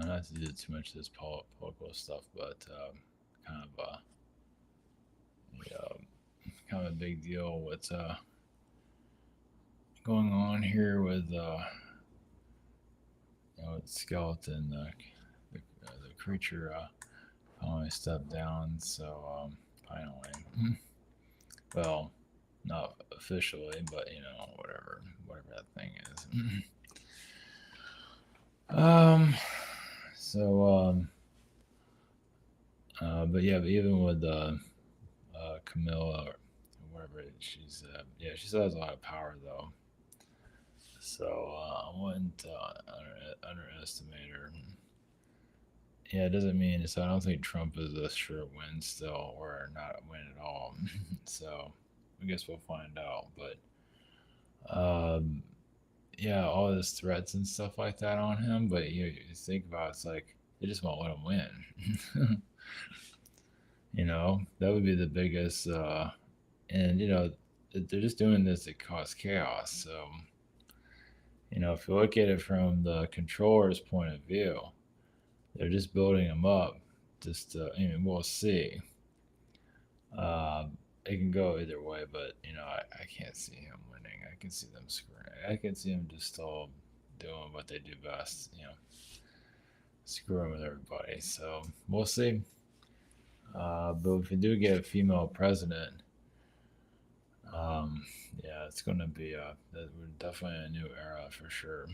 not to do too much of this political stuff, but kind of yeah, kind of a big deal. What's going on here with with skeleton the creature finally stepped down. So finally, well, not officially, but whatever that thing is. um. So but yeah, but even with Camilla or whatever, she's yeah, she still has a lot of power though. So I wouldn't underestimate her. Yeah, it doesn't mean so. I don't think Trump is a sure win still, or not a win at all. So I guess we'll find out. But yeah, all those threats and stuff like that on him. But you think about it's like they just won't let him win. That would be the biggest. And they're just doing this to cause chaos. So if you look at it from the controller's point of view, they're just building them up. Just we'll see. It can go either way, but I can't see him winning. I can see them screwing. I can see them just still doing what they do best. Screwing with everybody. So we'll see. But if we do get a female president, yeah, it's going to be we're definitely in a new era for sure.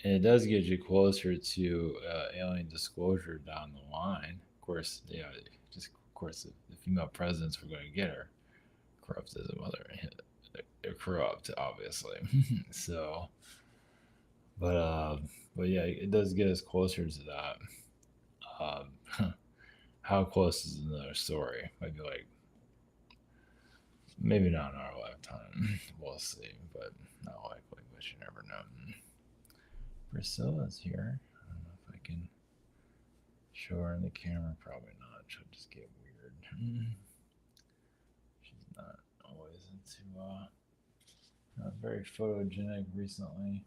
And it does get you closer to alien disclosure down the line. Of course, just of course, the female presidents we're going to get are corrupt as a mother. They're corrupt, obviously. So, but but yeah, it does get us closer to that. How close is another story? Might be like maybe not in our lifetime. We'll see, but not likely. But you never know. Priscilla's here. I don't know if I can show her in the camera. Probably not. She'll just get weird. She's not always into not very photogenic recently.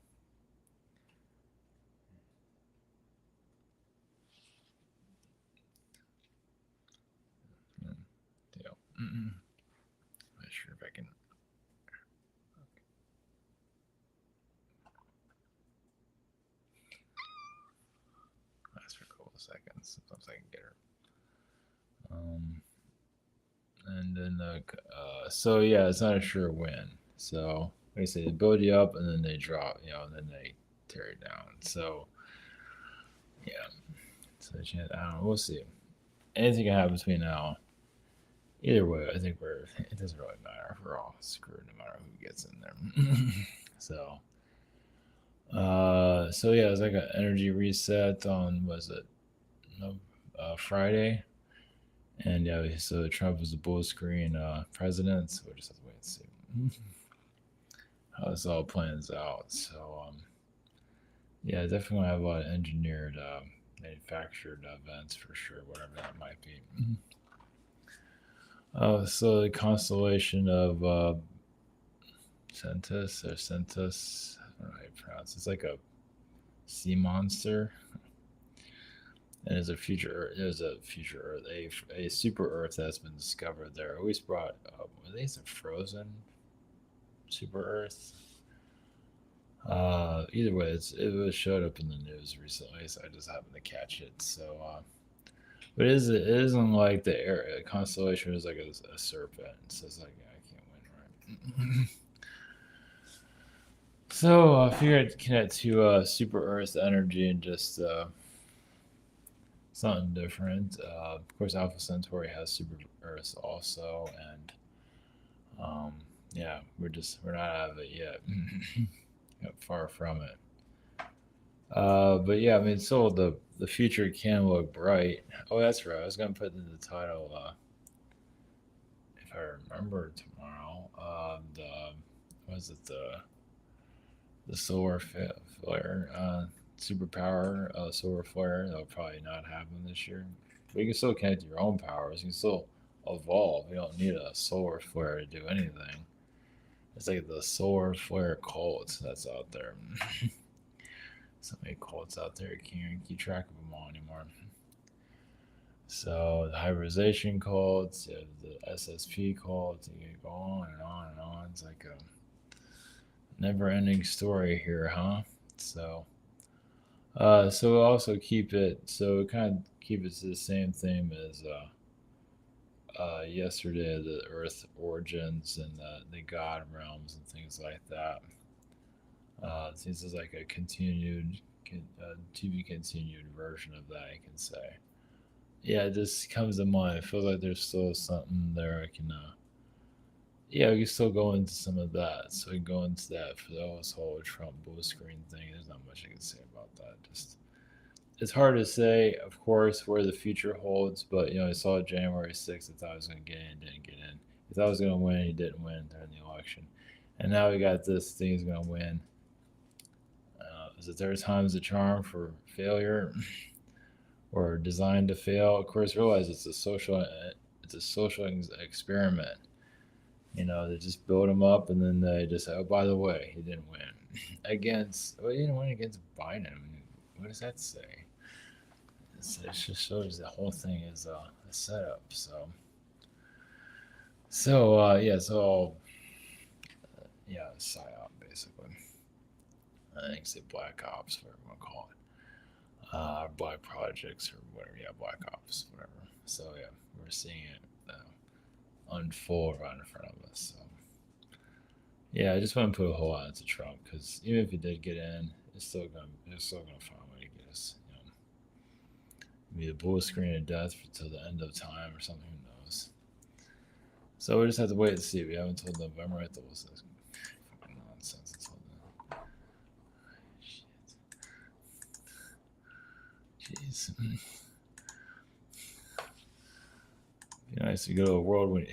Deal. Not sure if I can. Last for a couple of seconds. Sometimes I can get her. And then so yeah, it's not a sure win. So like I say, they build you up and then they drop, and then they tear it down. So yeah, so I don't know. We'll see. Anything can happen between now. Either way, I think it doesn't really matter. We're all screwed no matter who gets in there. So so yeah, it's like an energy reset on was it no Friday. And yeah, so Trump is a bull screen president, so we just have to wait and see how this all plans out. So yeah, definitely gonna have a lot of engineered, manufactured events for sure, whatever that might be. So the constellation of Cetus, I don't know how you pronounce it. It's like a sea monster. And there's a future Earth, a super Earth that's been discovered there. Always brought up, at least a frozen super Earth. Either way, it was showed up in the news recently, so I just happened to catch it. So, but it isn't like the constellation is like a serpent, so it's like I can't win, right? So I figured I'd connect to super Earth energy and just something different. Of course, Alpha Centauri has super Earths also, and yeah, we're not out of it yet. Far from it. But yeah, I mean, so the future can look bright. Oh, that's right. I was gonna put in the title, if I remember tomorrow. The was it the solar flare, superpower solar flare? That'll probably not happen this year. But you can still connect to your own powers. You can still evolve. You don't need a solar flare to do anything. It's like the solar flare cult that's out there. So many cults out there, you can't even keep track of them all anymore. So the hybridization cults, you have the SSP cults, you can go on and on and on. It's like a never-ending story here, huh? So, so we'll also keep it. So we kind of keep it to the same theme as yesterday, the Earth origins and the God realms and things like that. This is like a continued, to be continued version of that, I can say. Yeah, it just comes to mind. It feels like there's still something there I can. Yeah, we can still go into some of that. So we can go into that for the whole Trump blue screen thing. There's not much I can say about that. Just it's hard to say, of course, where the future holds. But I saw January 6th. I thought I was going to get in, didn't get in. He thought I was going to win, he didn't win during the election. And now we got this thing he's going to win. Is it third time's the charm for failure? Or designed to fail. Of course, realize it's a social experiment. They just build him up, and then they just say, "Oh, by the way, he didn't win against. Well, he didn't win against Biden. I mean, what does that say? It just shows the whole thing is a setup. Yeah, yeah, psyop basically. I think it's black ops, whatever you want to call it. Black projects or whatever. Yeah, black ops, whatever. So yeah, we're seeing it unfold right in front of us. So yeah, I just want to put a whole lot into Trump because even if he did get in, it's still gonna find a way to get us. Maybe the bullet screen of death till the end of time or something. Who knows? So we just have to wait and see. We haven't told November. I thought this fucking nonsense until then. Shit. Jeez. It'd be nice to go to a world when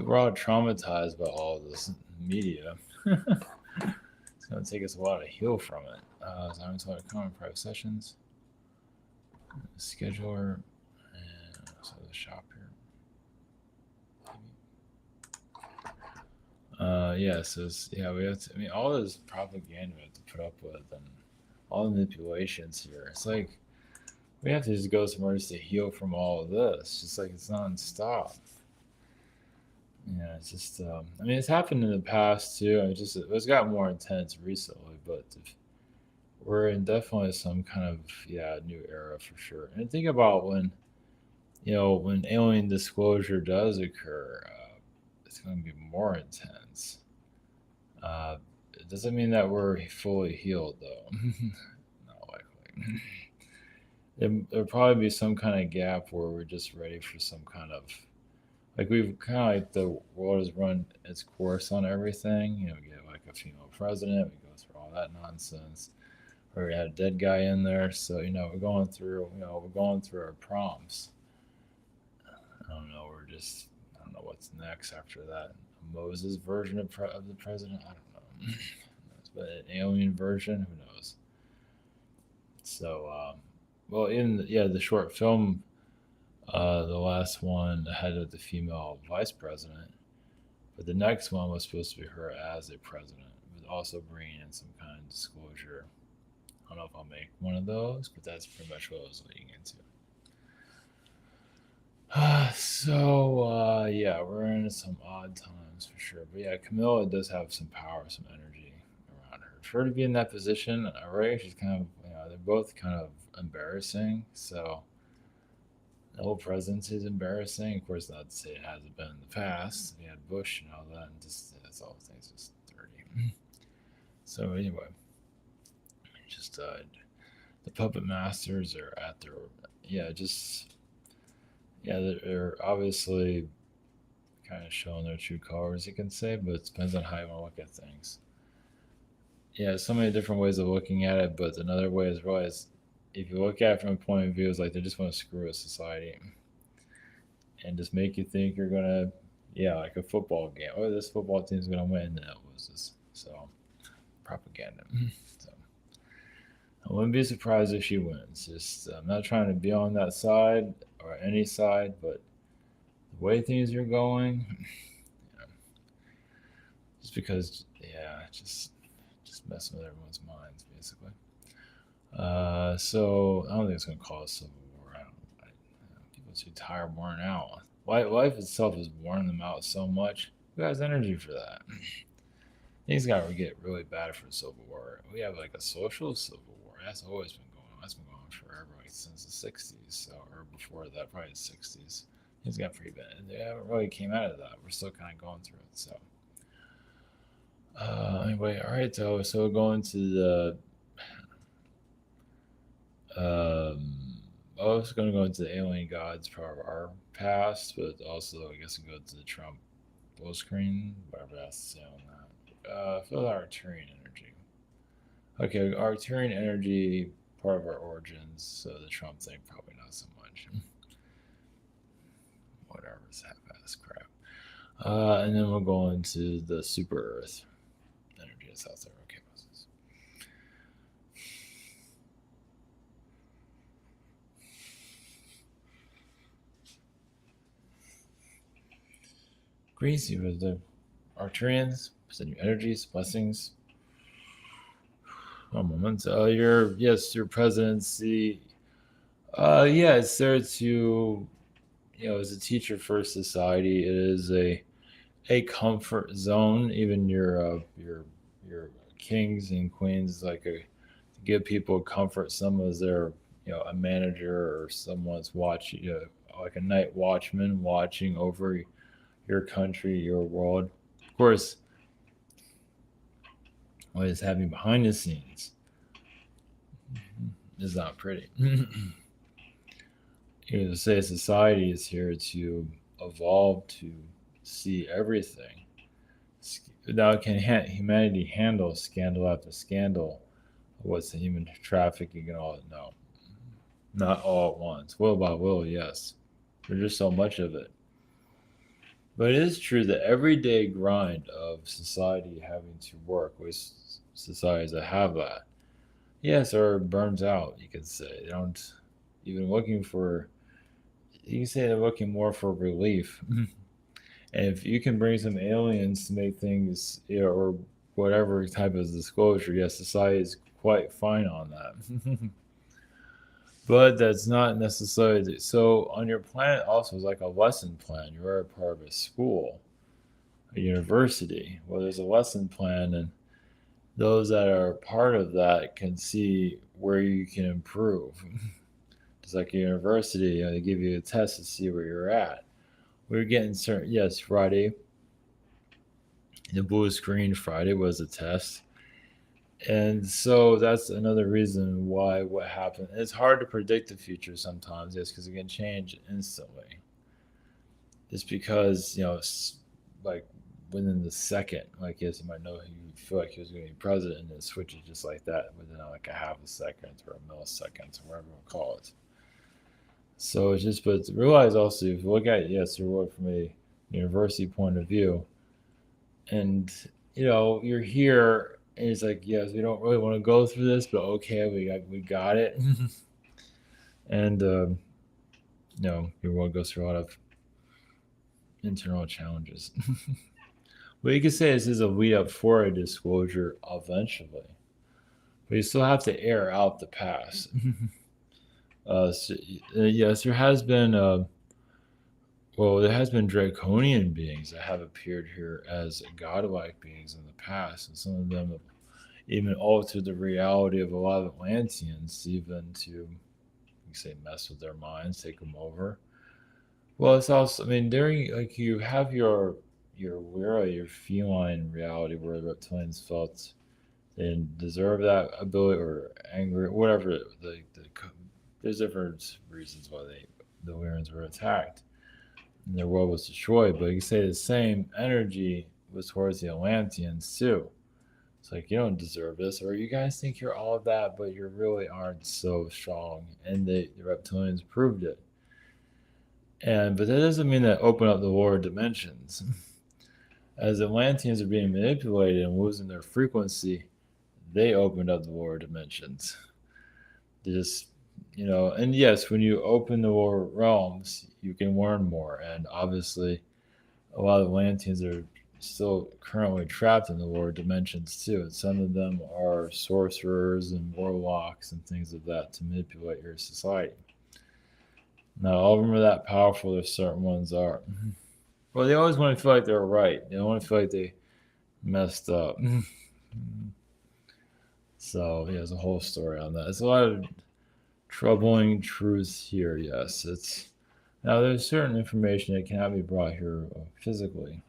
we're all traumatized by all this media. It's going to take us a while to heal from it. So I'm talking about common private sessions, scheduler, and also the shop here. Yeah, so we have to. I mean, all this propaganda we have to put up with, and all the manipulations here. It's like we have to just go somewhere just to heal from all of this. Just like it's nonstop. Yeah, it's just. I mean, it's happened in the past too. It's got more intense recently, but we're in definitely some kind of new era for sure. And think about when alien disclosure does occur, it's going to be more intense. It doesn't mean that we're fully healed though. Not likely. There'll probably be some kind of gap where we're just ready for some kind of like we've kind of like the world has run its course on everything. We get like a female president. We go through all that nonsense. Or we had a dead guy in there. So we're going through our prompts. I don't know. I don't know what's next after that. A Moses version of the president. I don't know. But an alien version. Who knows? So, well, the short film, the last one had the female vice president, but the next one was supposed to be her as a president, but also bringing in some kind of disclosure. I don't know if I'll make one of those, but that's pretty much what I was leading into. Yeah, we're in some odd times for sure. But yeah, Camilla does have some power, some energy around her. For her to be in that position, right? She's kind of, they're both kind of embarrassing. So the whole presidency is embarrassing. Of course, not to say it hasn't been in the past. We had Bush and all that, and just that's all things just dirty. So anyway, just the puppet masters are at their they're obviously kind of showing their true colors, you can say, but it depends on how you want to look at things. Yeah, so many different ways of looking at it, but another way is realize if you look at it from a point of view, it's like they just want to screw with society and just make you think you're gonna, like a football game. Oh, this football team's gonna win. No, it was this. So propaganda. So I wouldn't be surprised if she wins. Just I'm not trying to be on that side or any side, but the way things are going, just because, just messing with everyone's minds, basically. So I don't think it's gonna cause civil war. I don't. People too tired, worn out. Life itself is wearing them out so much. Who has energy for that? Things got to get really bad for the Civil War. We have like a social Civil War. That's always been going on. That's been going on forever, like since the '60s, so, or before that, probably the '60s. Things got pretty bad. And they haven't really came out of that. We're still kind of going through it. So, anyway, all right. So going to the. I was going to go into the alien gods part of our past, but also I guess we go to the Trump full screen, whatever that's to say on that. Feel the Arcturian energy. Okay, Arcturian energy, part of our origins, so the Trump thing, probably not so much. Whatever, it's half-ass crap. And then we'll go into the super Earth energy that's out there. Okay, Moses. Greasy with the Arcturians, send you energies, blessings. One moment. Your presidency. Yeah, it's there to, as a teacher for society, it is a comfort zone. Even your kings and queens, like to give people comfort. Someone is there, a manager or someone's watching, like a night watchman watching over your country, your world. Of course, what is happening behind the scenes is not pretty. Say society is here to evolve to see everything. Now, can humanity handle scandal after scandal? What's the human trafficking and all? No, not all at once. Will by will, yes. There's just so much of it. But it is true that everyday grind of society having to work with societies that have that, yes, or burns out. You could say they don't even looking for. You can say they're looking more for relief. And if you can bring some aliens to make things, or whatever type of disclosure, yes, society is quite fine on that. But that's not necessarily so. On your planet, also is like a lesson plan. You're a part of a school, a university. Well, there's a lesson plan, and those that are part of that can see where you can improve. It's like a university. They give you a test to see where you're at. We're getting certain. Yes, Friday. The blue screen Friday was a test. And so that's another reason why what happened. It's hard to predict the future sometimes, yes, because it can change instantly. It's because, like within the second, like, yes, you might know you feel like he was going to be president, and it switches just like that within like a half a second or a millisecond or whatever we'll call it. So it's just, but realize also, if you look at, yes, your work from a university point of view, and you're here, and it's like, yes, we don't really want to go through this, but okay, we got it. And your world goes through a lot of internal challenges. But you could say this is a lead up for a disclosure eventually, but you still have to air out the past. Yes, there has been draconian beings that have appeared here as godlike beings in the past, and some of them have even altered the reality of a lot of Atlanteans, even to, you say, mess with their minds, take them over. Well, it's also, I mean, during, like, you have your feline reality where the reptilians felt they didn't deserve that ability or angry, whatever. There's different reasons why the Lyrians were attacked and their world was destroyed. But you can say the same energy was towards the Atlanteans too. It's like, you don't deserve this, or you guys think you're all of that, but you really aren't so strong. And the reptilians proved it. But that doesn't mean that open up the lower dimensions. As Atlanteans are being manipulated and losing their frequency, they opened up the lower dimensions. They just, and yes, when you open the lower realms, you can learn more. And obviously, a lot of Atlanteans are still currently trapped in the lower dimensions too. And some of them are sorcerers and warlocks and things of that to manipulate your society. Now, all of them are that powerful. There's certain ones are. Well, they always want to feel like they're right. They don't want to feel like they messed up. So, yeah, there's a whole story on that. It's a lot of troubling truths here. Yes, it's now there's certain information that cannot be brought here physically.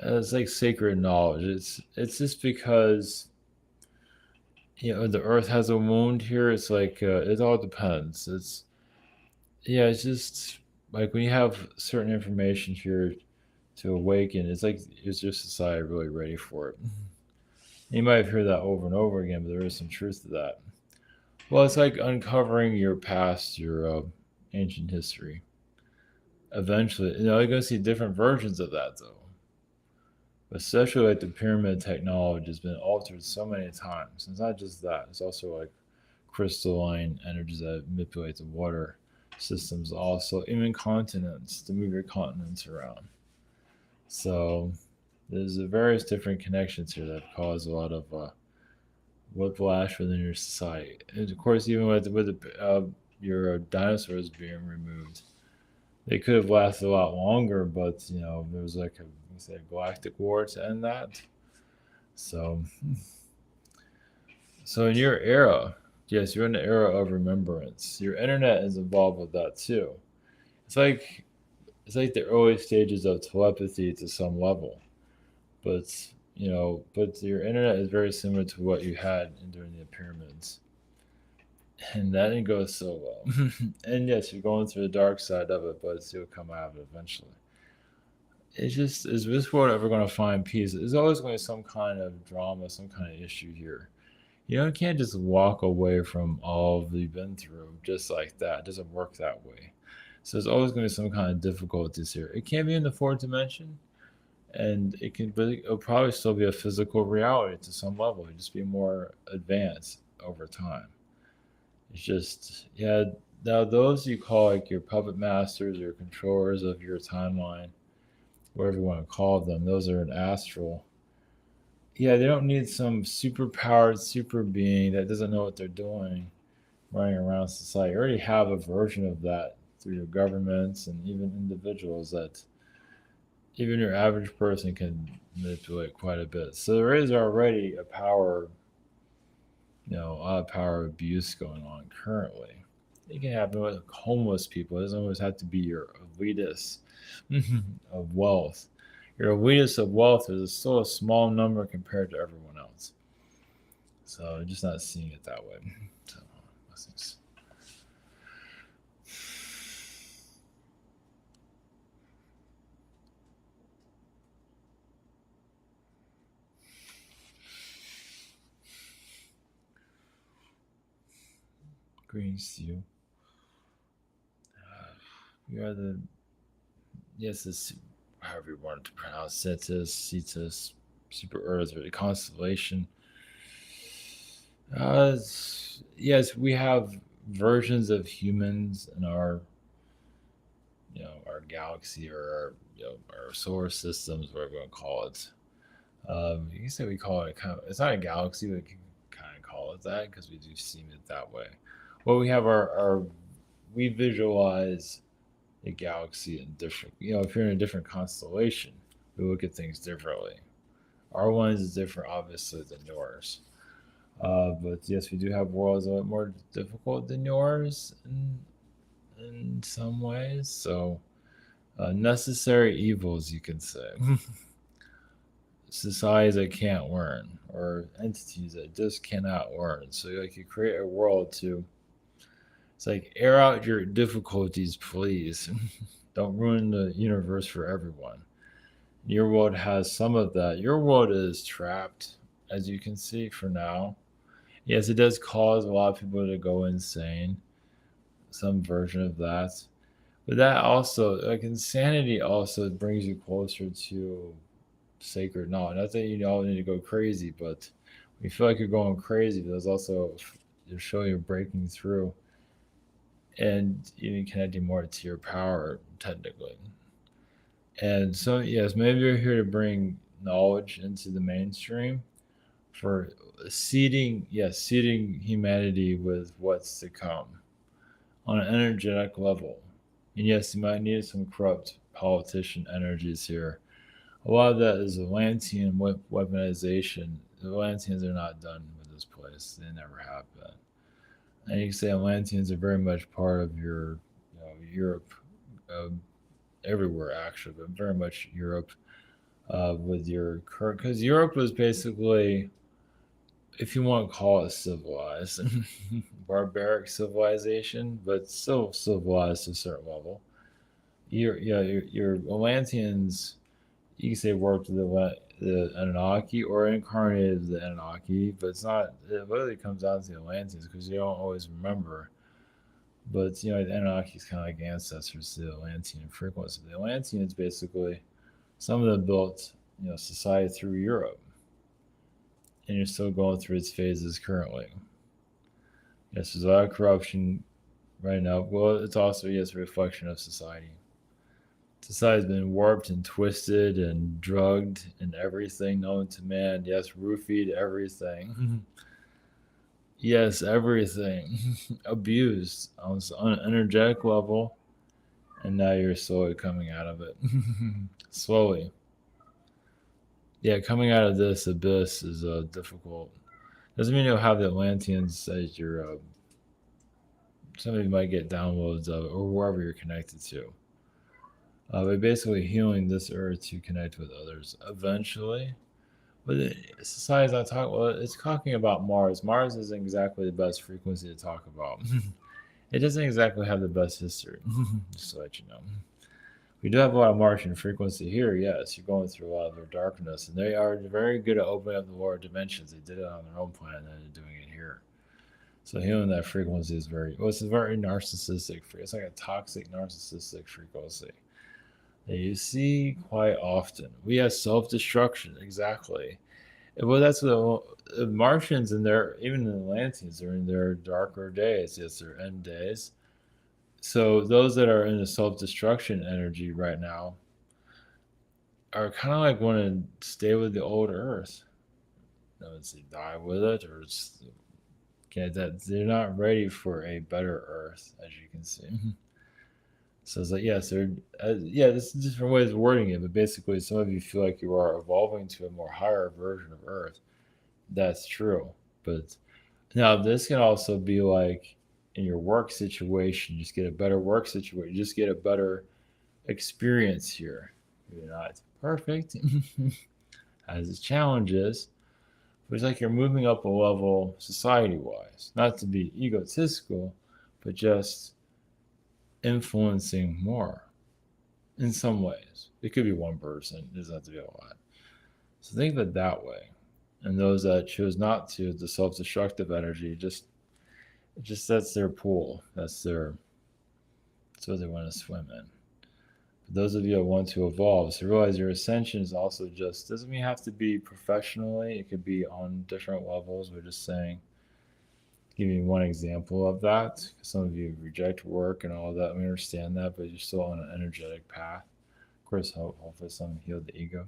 It's like sacred knowledge. It's just because the Earth has a wound here. It's like it all depends. It's just like when you have certain information here to awaken. It's like is your society really ready for it? You might hear that over and over again, but there is some truth to that. Well, it's like uncovering your past, your ancient history. Eventually, you're going to see different versions of that, though. Especially like the pyramid technology has been altered so many times. It's not just that; it's also like crystalline energies that manipulate the water systems. Also, even continents to move your continents around. So there's various different connections here that cause a lot of whiplash within your society. And of course, even your dinosaurs being removed, they could have lasted a lot longer, but there was like a galactic war to end that. So, so in your era, yes, you're in the era of remembrance. Your internet is involved with that too. It's like it's like the early stages of telepathy to some level, but but your internet is very similar to what you had during the pyramids, and that didn't go so well. And yes, you're going through the dark side of it, but you'll come out of it eventually. It's just is this world ever going to find peace? There's always going to be some kind of drama, some kind of issue here. You can't just walk away from all you've been through just like that. It doesn't work that way. So there's always going to be some kind of difficulties here. It can't be in the fourth dimension, and but it'll probably still be a physical reality to some level. It'll just be more advanced over time. It's just yeah. Now those you call like your puppet masters or controllers of your timeline, whatever you want to call them, those are an astral. Yeah, they don't need some super powered super being that doesn't know what they're doing running around society. You already have a version of that through your governments and even individuals that even your average person can manipulate quite a bit. So there is already a power, a lot of power abuse going on currently. It can happen with homeless people. It doesn't always have to be your elitist of wealth. Your elitist of wealth is still a small number compared to everyone else. So I'm just not seeing it that way. So blessings. Greetings to you. You are the yes, this however you want to pronounce Cetus, Super Earth, or the Constellation. Yes, we have versions of humans in our galaxy or our solar systems, whatever you want to call it. You can say we call it it's not a galaxy, but we can kind of call it that because we do see it that way. Well, we have we visualize the galaxy in different, if you're in a different constellation, we look at things differently. Our one is different, obviously, than yours. But yes, we do have worlds a lot more difficult than yours in some ways. So, necessary evils, you can say. Societies that can't learn, or entities that just cannot learn. So, like, you create a world to. It's like air out your difficulties, please. Don't ruin the universe for everyone. Your world has some of that. Your world is trapped, as you can see for now. Yes, it does cause a lot of people to go insane, some version of that. But that also, like insanity, also brings you closer to sacred knowledge. Not that you all need to go crazy, but you feel like you're going crazy, but there's also you're showing you're breaking through and even connecting more to your power, technically. And so, yes, maybe you're here to bring knowledge into the mainstream for seeding, yes, seeding humanity with what's to come on an energetic level. And yes, you might need some corrupt politician energies here. A lot of that is Atlantean weaponization. The Atlanteans are not done with this place. They never have been. And you can say Atlanteans are very much part of your, Europe, uh, everywhere actually, but very much Europe with your current, because Europe was basically, if you want to call it civilized, barbaric civilization, but still civilized to a certain level. Your Atlanteans, you can say worked with the Anunnaki or incarnated the Anunnaki, but it's not. It really comes down to the Atlanteans because you don't always remember. But the Anunnaki is kind of like ancestors to the Atlantean frequency. The Atlanteans basically, some of them built society through Europe, and you're still going through its phases currently. Yes, there's a lot of corruption right now. Well, it's also, yes, a reflection of society. Society's been warped and twisted and drugged and everything known to man. Yes, roofied everything. Yes, everything. Abused on an energetic level, and now you're slowly coming out of it. Slowly. Yeah, coming out of this abyss is difficult. Doesn't mean you'll have the Atlanteans as your. Some of you might get downloads of it, or wherever you're connected to. But basically healing this earth to connect with others eventually. But society's not talking. Well, it's talking about Mars. Mars isn't exactly the best frequency to talk about. It doesn't exactly have the best history. Just to let you know. We do have a lot of Martian frequency here. Yes, you're going through a lot of their darkness, and they are very good at opening up the lower dimensions. They did it on their own planet, and they're doing it here. So healing that frequency is it's a very narcissistic. It's like a toxic narcissistic frequency that you see quite often. We have self-destruction, exactly. Well, that's what the Martians and even the Atlanteans are in their darker days. Yes, their end days. So those that are in the self-destruction energy right now are kind of like want to stay with the old Earth. They die with it, or that they're not ready for a better Earth, as you can see. So it's like, yes, this is different ways of wording it, but basically, some of you feel like you are evolving to a more higher version of Earth. That's true. But now, this can also be like in your work situation, just get a better work situation, just get a better experience here. You're not perfect, has its challenges, but it's like you're moving up a level society wise, not to be egotistical, but just influencing more in some ways. It could be one person, it doesn't have to be a lot. So think of it that way. And those that choose not to, the self-destructive energy, that's their pool. That's what they want to swim in. But those of you that want to evolve, so realize your ascension is also doesn't mean you have to be professionally. It could be on different levels. We're just saying, give you one example of that. Some of you reject work and all that. We understand that, but you're still on an energetic path. Of course, hopefully some heal the ego.